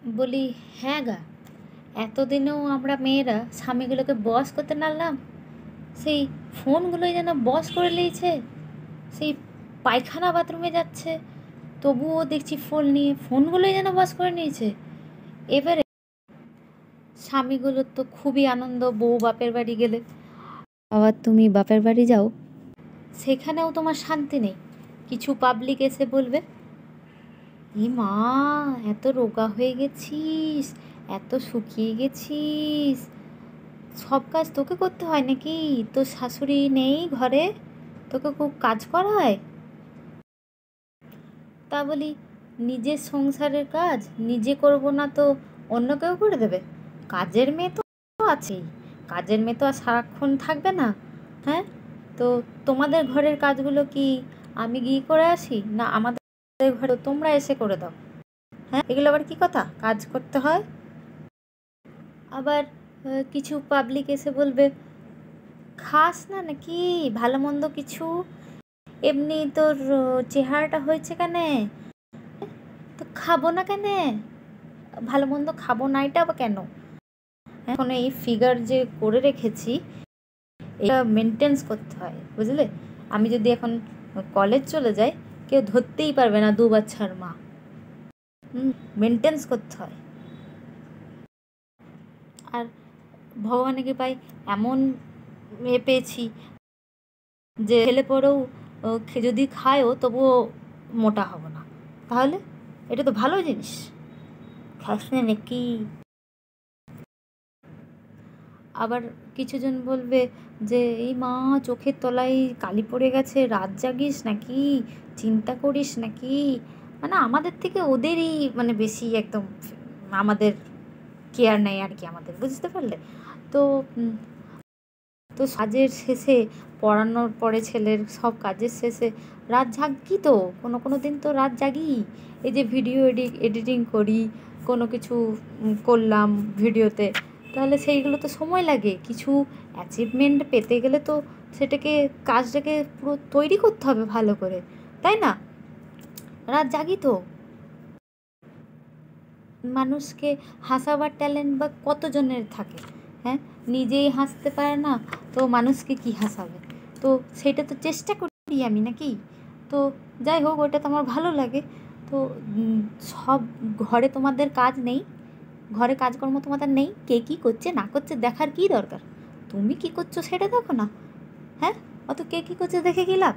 বলি, হ্যাঁ গা, এতদিনেও আমরা মেয়েরা স্বামীগুলোকে বশ করতে নারলাম, সেই ফোনগুলোই যেন বশ করে নিয়েছে। সেই পায়খানা বাথরুমে যাচ্ছে, তবুও দেখছি ফোন নিয়ে, ফোনগুলোই যেন বশ করে নিয়েছে। এবারে স্বামীগুলোর তো খুবই আনন্দ বউ বাপের বাড়ি গেলে। আবার তুমি বাপের বাড়ি যাও, সেখানেও তোমার শান্তি নেই। কিছু পাবলিক এসে বলবে, এ মা, এত রোগা হয়ে গেছিস, এত শুকিয়ে গেছিস, সব কাজ তোকে করতে হয় নাকি? তোর শাশুড়ি নেই ঘরে, তোকে খুব কাজ করায়? তা বলি, নিজের সংসারের কাজ নিজে করব না তো অন্য কেউ করে দেবে? কাজের মেয়ে তো আছেই, কাজের মেয়ে তো আর সারাক্ষণ থাকবে না। হ্যাঁ, তো তোমাদের ঘরের কাজগুলো কি আমি গিয়ে করে আসি, না আমাদের ঘরে তোমরা এসে করে দাও? হ্যাঁ, এগুলো আবার কি কথা, কাজ করতে হয়? আবার কিছু পাবলিক এসে বলবে, খাস না নাকি ভালো মন্দ কিছু? এমনি তোর চেহারাটা হয়েছে কেনে, তো খাবো না কেনে? ভালো মন্দ খাবো না এটা আবার কেন? এখন এই ফিগার যে করে রেখেছি, এটা মেনটেন্স করতে হয়, বুঝলে? আমি যদি এখন কলেজ চলে যাই, কেউ ধরতেই পারবে না 2 বাচ্চার মা। মেনটেন্স করতে হয়। আর ভগবানকে পাই এমন মেয়ে পেয়েছি যে খেলে পরেও যদি খায়ও তবুও মোটা হব না। তাহলে এটা তো ভালো জিনিস, খাস না নাকি? আবার কিছুজন বলবে যে, এই মা, চোখের তলায় কালি পড়ে গেছে, রাত জাগিস নাকি, চিন্তা করিস নাকি? মানে আমাদের থেকে ওদেরই মানে বেশি একদম আমাদের কেয়ার নেয় আর কি, আমাদের, বুঝতে পারলে? তো তো কাজের শেষে, পড়ানোর পরে ছেলের সব কাজের শেষে রাত জাগি তো, কোনো কোনো দিন তো রাত জাগি। এই যে ভিডিও এডিটিং করি, কোনো কিছু করলাম ভিডিওতে, তাহলে সেইগুলো তো সময় লাগে। কিছু অ্যাচিভমেন্ট পেতে গেলে তো সেটাকে, কাজটাকে পুরো তৈরি করতে হবে ভালো করে, তাই না? রাত জাগি তো। মানুষকে হাসাবার ট্যালেন্ট বা কতজনের থাকে, হ্যাঁ? নিজেই হাসতে পারে না তো মানুষকে কি হাসাবে? তো সেটা তো চেষ্টা করি আমি, নাকি? তো যাই হোক, ওটা তো আমার ভালো লাগে। তো সব ঘরে তোমাদের কাজ নেই, ঘরে কাজকর্ম তোমাদের নেই, কে কী করছে না করছে দেখার কী দরকার? তুমি কী করছো সেটা দেখো না। হ্যাঁ, অত কে কী করছে দেখে কী লাভ?